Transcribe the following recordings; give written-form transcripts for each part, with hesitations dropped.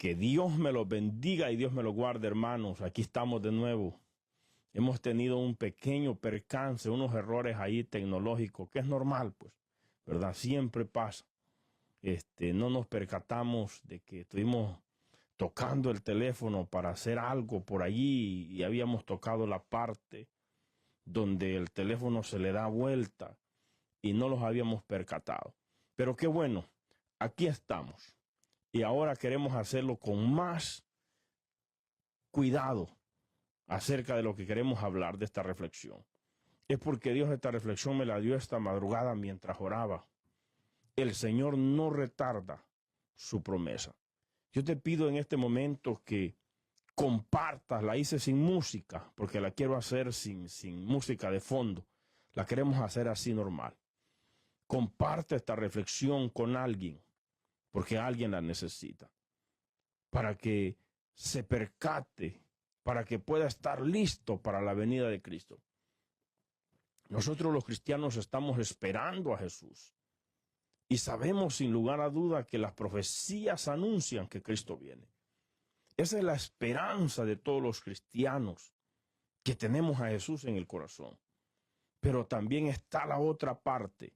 Que Dios me los bendiga y Dios me los guarde, hermanos. Aquí estamos de nuevo. Hemos tenido un pequeño percance, unos errores ahí tecnológicos, que es normal, pues, ¿verdad? Siempre pasa. No nos percatamos de que estuvimos tocando el teléfono para hacer algo por allí y habíamos tocado la parte donde el teléfono se le da vuelta y no los habíamos percatado. Pero qué bueno, aquí estamos. Y ahora queremos hacerlo con más cuidado acerca de lo que queremos hablar de esta reflexión. Es porque Dios esta reflexión me la dio esta madrugada mientras oraba. El Señor no retarda su promesa. Yo te pido en este momento que compartas, la hice sin música, porque la quiero hacer sin música de fondo. La queremos hacer así normal. Comparte esta reflexión con alguien, porque alguien la necesita, para que se percate, para que pueda estar listo para la venida de Cristo. Nosotros los cristianos estamos esperando a Jesús y sabemos sin lugar a duda que las profecías anuncian que Cristo viene. Esa es la esperanza de todos los cristianos, que tenemos a Jesús en el corazón. Pero también está la otra parte,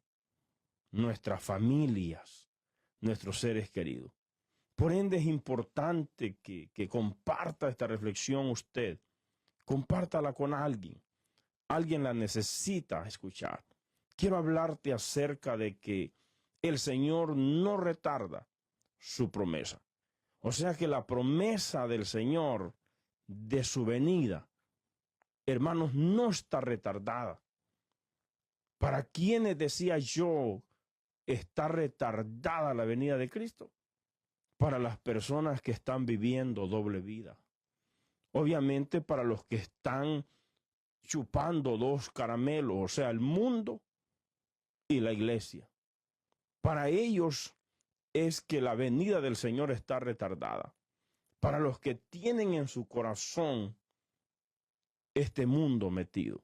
nuestras familias, nuestros seres queridos. Por ende es importante que comparta esta reflexión usted. Compártala con alguien. Alguien la necesita escuchar. Quiero hablarte acerca de que el Señor no retarda su promesa. O sea que la promesa del Señor de su venida, hermanos, no está retardada. ¿Para quiénes, decía yo, está retardada la venida de Cristo? Para las personas que están viviendo doble vida. Obviamente para los que están chupando dos caramelos, o sea, el mundo y la iglesia. Para ellos es que la venida del Señor está retardada. Para los que tienen en su corazón este mundo metido,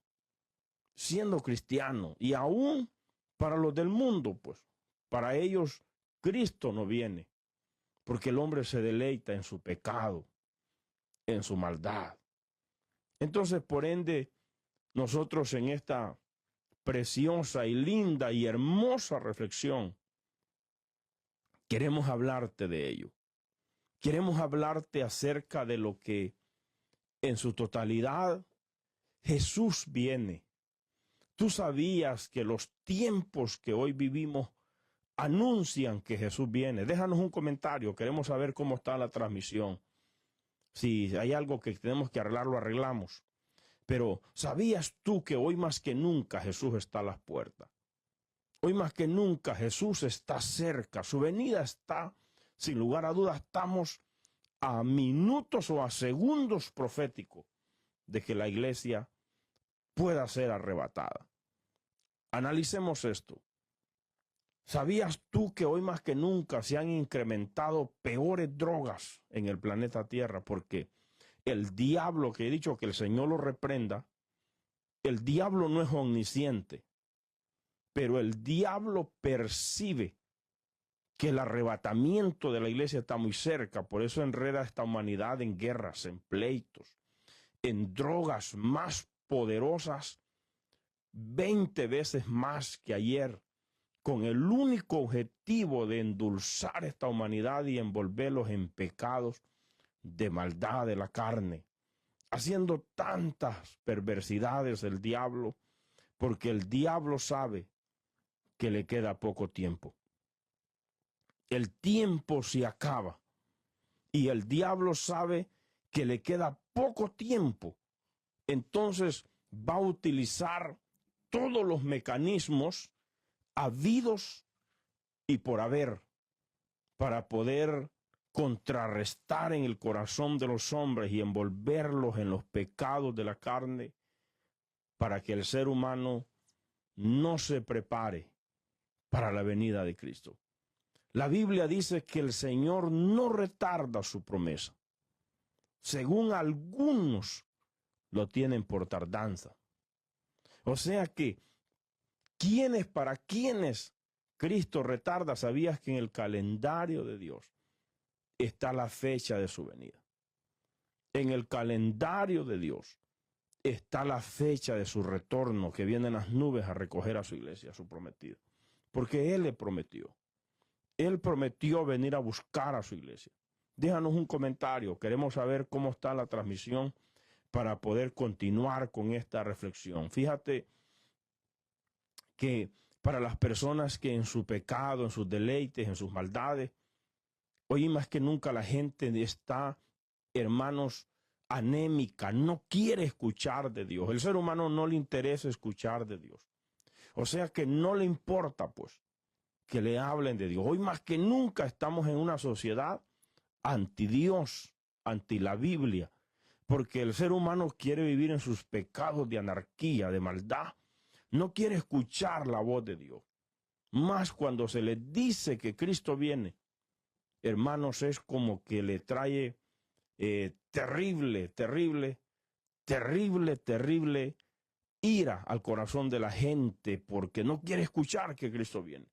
siendo cristiano, y aún para los del mundo, pues, para ellos Cristo no viene, porque el hombre se deleita en su pecado, en su maldad. Entonces, por ende, nosotros en esta preciosa y linda y hermosa reflexión, queremos hablarte de ello. Queremos hablarte acerca de lo que en su totalidad Jesús viene. Tú sabías que los tiempos que hoy vivimos anuncian que Jesús viene. Déjanos un comentario, queremos saber cómo está la transmisión. Si hay algo que tenemos que arreglar, lo arreglamos. Pero ¿sabías tú que hoy más que nunca Jesús está a las puertas? Hoy más que nunca Jesús está cerca, su venida está, sin lugar a dudas, estamos a minutos o a segundos proféticos de que la iglesia pueda ser arrebatada. Analicemos esto. ¿Sabías tú que hoy más que nunca se han incrementado peores drogas en el planeta Tierra? Porque el diablo, que he dicho que el Señor lo reprenda, el diablo no es omnisciente, pero el diablo percibe que el arrebatamiento de la iglesia está muy cerca. Por eso enreda a esta humanidad en guerras, en pleitos, en drogas más poderosas, 20 veces más que ayer, con el único objetivo de endulzar esta humanidad y envolverlos en pecados de maldad de la carne, haciendo tantas perversidades el diablo, porque el diablo sabe que le queda poco tiempo. El tiempo se acaba y el diablo sabe que le queda poco tiempo. Entonces va a utilizar todos los mecanismos habidos y por haber para poder contrarrestar en el corazón de los hombres y envolverlos en los pecados de la carne, para que el ser humano no se prepare para la venida de Cristo. La Biblia dice que el Señor no retarda su promesa. Según algunos lo tienen por tardanza. O sea que, para quienes Cristo retarda? ¿Sabías que en el calendario de Dios está la fecha de su venida. En el calendario de Dios está la fecha de su retorno, que vienen las nubes a recoger a su iglesia, a su prometido. Porque Él le prometió. Él prometió venir a buscar a su iglesia. Déjanos un comentario. Queremos saber cómo está la transmisión para poder continuar con esta reflexión. Fíjate que para las personas que en su pecado, en sus deleites, en sus maldades, hoy más que nunca la gente está, hermanos, anémica, no quiere escuchar de Dios. El ser humano no le interesa escuchar de Dios. O sea que no le importa, pues, que le hablen de Dios. Hoy más que nunca estamos en una sociedad anti Dios, anti la Biblia, porque el ser humano quiere vivir en sus pecados de anarquía, de maldad. No quiere escuchar la voz de Dios. Más cuando se le dice que Cristo viene, hermanos, es como que le trae terrible ira al corazón de la gente, porque no quiere escuchar que Cristo viene.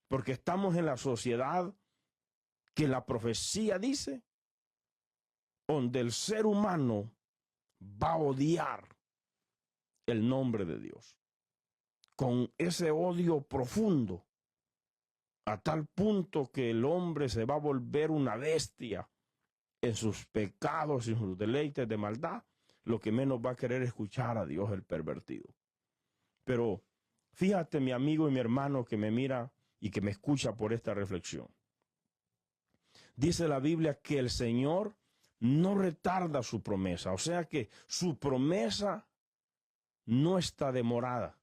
Porque estamos en la sociedad que la profecía dice, donde el ser humano va a odiar el nombre de Dios, con ese odio profundo, a tal punto que el hombre se va a volver una bestia en sus pecados y sus deleites de maldad. Lo que menos va a querer escuchar a Dios el pervertido. Pero fíjate, mi amigo y mi hermano que me mira y que me escucha por esta reflexión. Dice la Biblia que el Señor no retarda su promesa, o sea que su promesa no está demorada,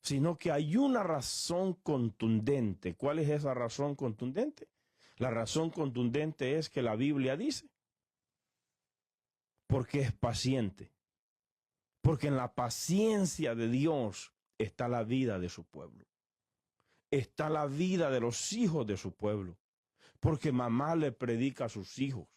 sino que hay una razón contundente. ¿Cuál es esa razón contundente? La razón contundente es que la Biblia dice, porque es paciente, porque en la paciencia de Dios está la vida de su pueblo, está la vida de los hijos de su pueblo, porque mamá le predica a sus hijos,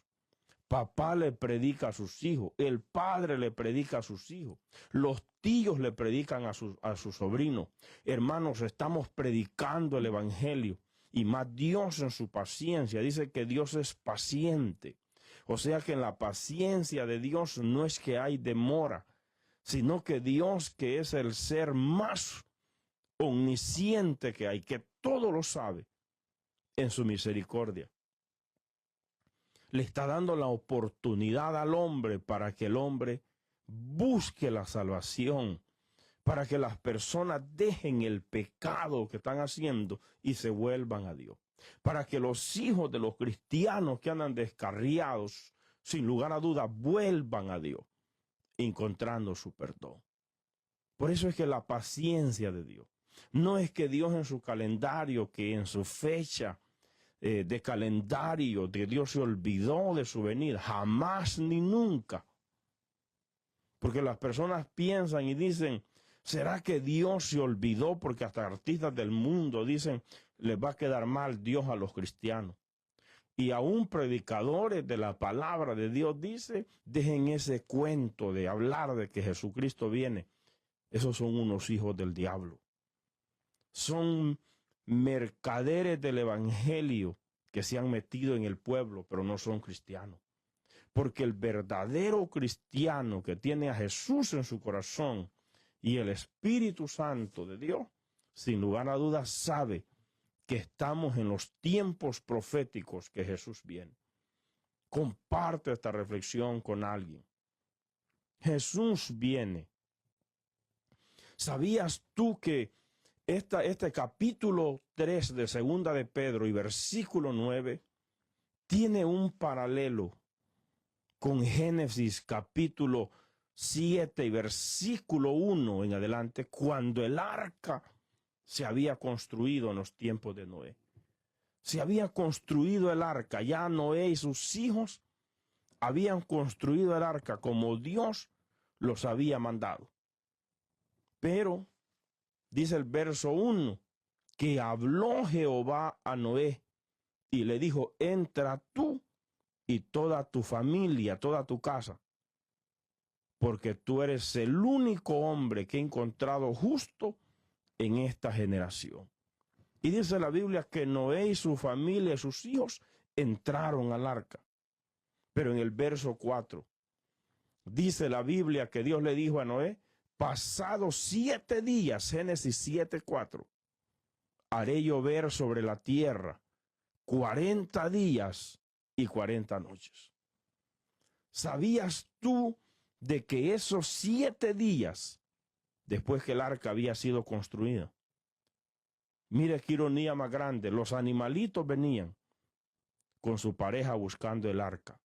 papá le predica a sus hijos, el padre le predica a sus hijos, los tíos le predican a sus sobrinos. Hermanos, estamos predicando el evangelio, y más Dios en su paciencia. Dice que Dios es paciente. O sea que en la paciencia de Dios no es que hay demora, sino que Dios, que es el ser más omnisciente que hay, que todo lo sabe, en su misericordia, le está dando la oportunidad al hombre para que el hombre busque la salvación, para que las personas dejen el pecado que están haciendo y se vuelvan a Dios, para que los hijos de los cristianos que andan descarriados, sin lugar a dudas, vuelvan a Dios, encontrando su perdón. Por eso es que la paciencia de Dios, no es que Dios en su calendario, que en su fecha de calendario de Dios se olvidó de su venida, jamás ni nunca. Porque las personas piensan y dicen, ¿será que Dios se olvidó? Porque hasta artistas del mundo dicen, les va a quedar mal Dios a los cristianos. Y aún predicadores de la palabra de Dios dice, dejen ese cuento de hablar de que Jesucristo viene. Esos son unos hijos del diablo. Son mercaderes del evangelio que se han metido en el pueblo, pero no son cristianos. Porque el verdadero cristiano que tiene a Jesús en su corazón y el Espíritu Santo de Dios, sin lugar a dudas sabe que estamos en los tiempos proféticos que Jesús viene. Comparte esta reflexión con alguien. Jesús viene. ¿Sabías tú que este capítulo 3 de Segunda de Pedro y versículo 9 tiene un paralelo con Génesis capítulo 7 y versículo 1 en adelante, cuando el arca se había construido en los tiempos de Noé? Se había construido el arca, ya Noé y sus hijos habían construido el arca como Dios los había mandado. Pero dice el verso 1, que habló Jehová a Noé y le dijo, entra tú y toda tu familia, toda tu casa, porque tú eres el único hombre que he encontrado justo en esta generación. Y dice la Biblia que Noé y su familia y sus hijos entraron al arca. Pero en el verso 4, dice la Biblia que Dios le dijo a Noé, pasados 7 días, Génesis 7:4, haré llover sobre la tierra 40 días y 40 noches. ¿Sabías tú de que esos 7 días, después que el arca había sido construida? Mire qué ironía más grande, los animalitos venían con su pareja buscando el arca,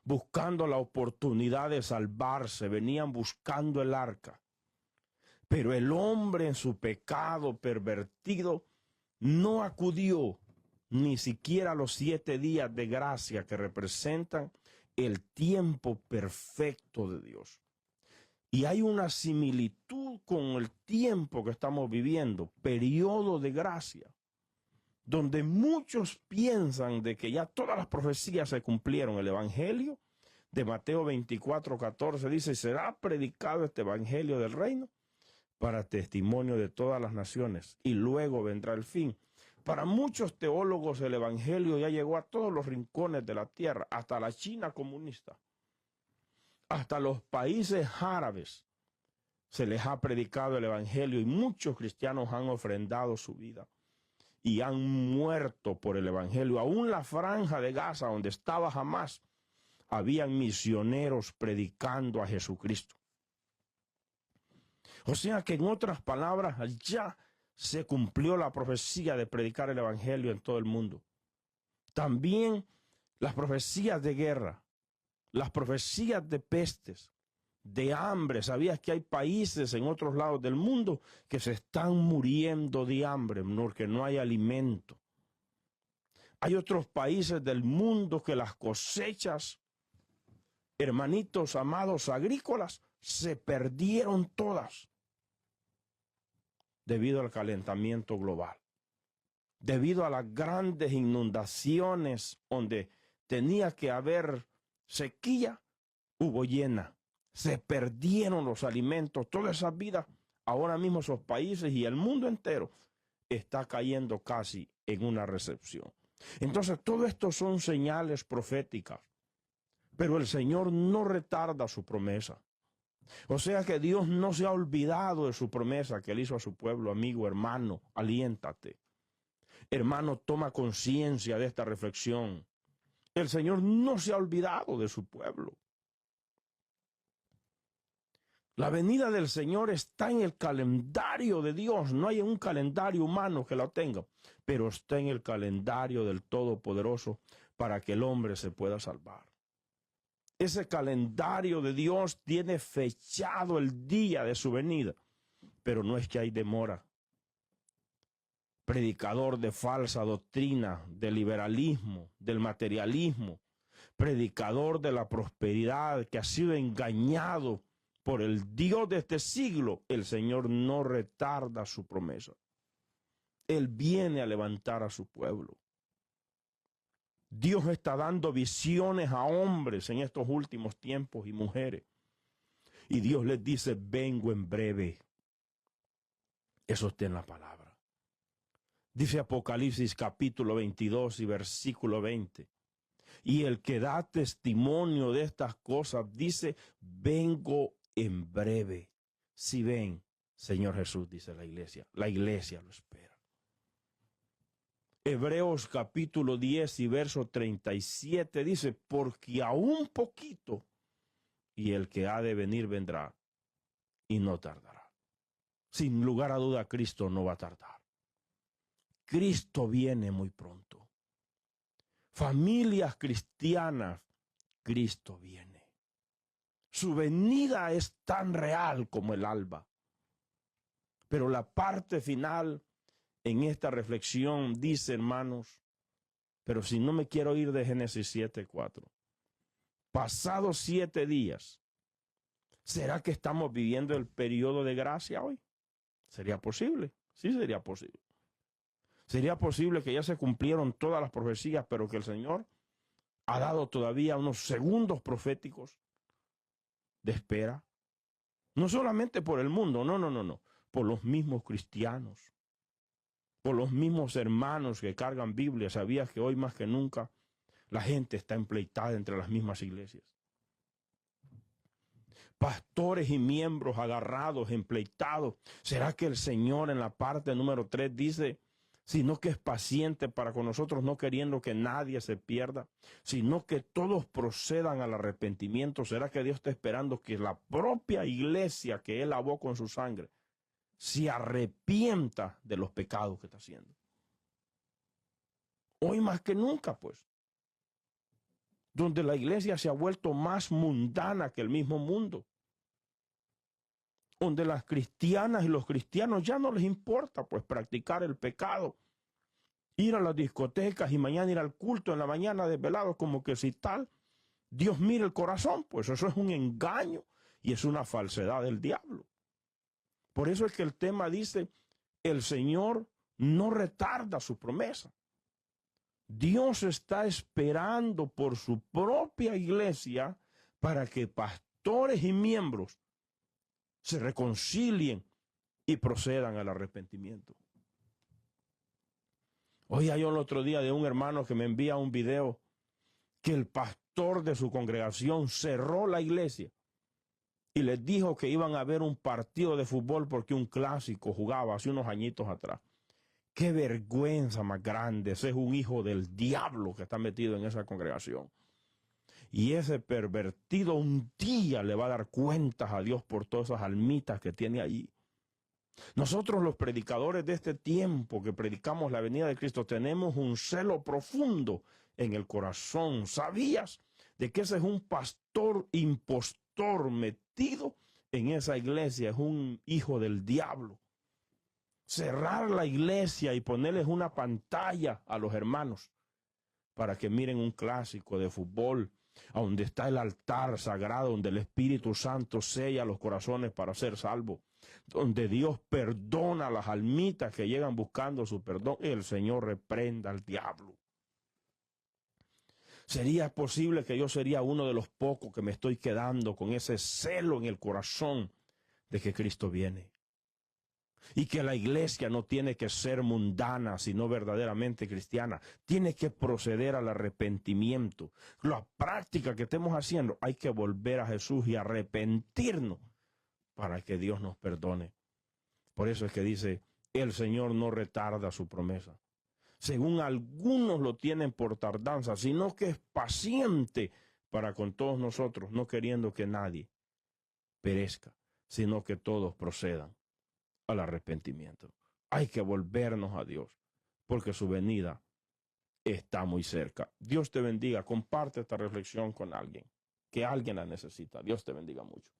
buscando la oportunidad de salvarse, venían buscando el arca. Pero el hombre en su pecado pervertido no acudió ni siquiera a los 7 días de gracia que representan el tiempo perfecto de Dios. Y hay una similitud con el tiempo que estamos viviendo, periodo de gracia, donde muchos piensan de que ya todas las profecías se cumplieron. El evangelio de Mateo 24:14 dice, será predicado este evangelio del reino para testimonio de todas las naciones, y luego vendrá el fin. Para muchos teólogos el evangelio ya llegó a todos los rincones de la tierra, hasta la China comunista, hasta los países árabes se les ha predicado el evangelio y muchos cristianos han ofrendado su vida y han muerto por el evangelio. Aún la franja de Gaza, donde estaba Hamás, habían misioneros predicando a Jesucristo. O sea que en otras palabras, ya se cumplió la profecía de predicar el evangelio en todo el mundo. También las profecías de guerra, las profecías de pestes, de hambre. ¿Sabías que hay países en otros lados del mundo que se están muriendo de hambre porque no hay alimento? Hay otros países del mundo que las cosechas, hermanitos amados agrícolas, se perdieron todas debido al calentamiento global, debido a las grandes inundaciones donde tenía que haber sequía, hubo llena. Se perdieron los alimentos, todas esas vidas. Ahora mismo esos países y el mundo entero está cayendo casi en una recesión. Entonces todo esto son señales proféticas, pero el Señor no retarda su promesa. O sea que Dios no se ha olvidado de su promesa que Él hizo a su pueblo. Amigo, hermano, aliéntate. Hermano, toma conciencia de esta reflexión. El Señor no se ha olvidado de su pueblo. La venida del Señor está en el calendario de Dios. No hay un calendario humano que lo tenga, pero está en el calendario del Todopoderoso para que el hombre se pueda salvar. Ese calendario de Dios tiene fechado el día de su venida, pero no es que hay demora. Predicador de falsa doctrina, del liberalismo, del materialismo, predicador de la prosperidad que ha sido engañado por el Dios de este siglo, el Señor no retarda su promesa. Él viene a levantar a su pueblo. Dios está dando visiones a hombres en estos últimos tiempos y mujeres. Y Dios les dice, vengo en breve. Eso está en la palabra. Dice Apocalipsis capítulo 22 y versículo 20. Y el que da testimonio de estas cosas dice, vengo en breve. Si ven, Señor Jesús, dice la iglesia lo espera. Hebreos capítulo 10 y verso 37 dice, porque aún poquito, y el que ha de venir vendrá, y no tardará. Sin lugar a duda, Cristo no va a tardar. Cristo viene muy pronto. Familias cristianas, Cristo viene. Su venida es tan real como el alba. Pero la parte final en esta reflexión dice, hermanos, pero si no me quiero ir de Génesis 7:4, pasados 7 días, ¿será que estamos viviendo el periodo de gracia hoy? ¿Sería posible? Sí, sería posible. Sería posible que ya se cumplieron todas las profecías, pero que el Señor ha dado todavía unos segundos proféticos de espera. No solamente por el mundo, no, por los mismos cristianos. por los mismos hermanos que cargan Biblia. ¿Sabías que hoy más que nunca la gente está empleitada entre las mismas iglesias? Pastores y miembros agarrados, empleitados. ¿Será que el Señor en la parte número 3 dice, sino que es paciente para con nosotros, no queriendo que nadie se pierda, sino que todos procedan al arrepentimiento? ¿Será que Dios está esperando que la propia iglesia que Él lavó con su sangre se arrepienta de los pecados que está haciendo? Hoy más que nunca, pues, donde la iglesia se ha vuelto más mundana que el mismo mundo, donde las cristianas y los cristianos ya no les importa, pues, practicar el pecado, ir a las discotecas y mañana ir al culto en la mañana desvelados, como que si tal, Dios mira el corazón. Pues eso es un engaño y es una falsedad del diablo. Por eso es que el tema dice, el Señor no retarda su promesa. Dios está esperando por su propia iglesia para que pastores y miembros se reconcilien y procedan al arrepentimiento. Oía yo el otro día de un hermano que me envía un video que el pastor de su congregación cerró la iglesia y les dijo que iban a ver un partido de fútbol porque un clásico jugaba hace unos añitos atrás. Qué vergüenza más grande. Ese es un hijo del diablo que está metido en esa congregación. Y ese pervertido un día le va a dar cuentas a Dios por todas esas almitas que tiene allí. Nosotros los predicadores de este tiempo que predicamos la venida de Cristo tenemos un celo profundo en el corazón. ¿Sabías de que ese es un pastor impostor metido en esa iglesia? Es un hijo del diablo. Cerrar la iglesia y ponerles una pantalla a los hermanos para que miren un clásico de fútbol, a donde está el altar sagrado, donde el Espíritu Santo sella los corazones para ser salvos, donde Dios perdona a las almitas que llegan buscando su perdón. El Señor reprenda al diablo. ¿Sería posible que yo sería uno de los pocos que me estoy quedando con ese celo en el corazón de que Cristo viene? Y que la iglesia no tiene que ser mundana, sino verdaderamente cristiana. Tiene que proceder al arrepentimiento. La práctica que estemos haciendo, hay que volver a Jesús y arrepentirnos para que Dios nos perdone. Por eso es que dice, el Señor no retarda su promesa. Según algunos lo tienen por tardanza, sino que es paciente para con todos nosotros, no queriendo que nadie perezca, sino que todos procedan al arrepentimiento. Hay que volvernos a Dios, porque su venida está muy cerca. Dios te bendiga. Comparte esta reflexión con alguien, que alguien la necesita. Dios te bendiga mucho.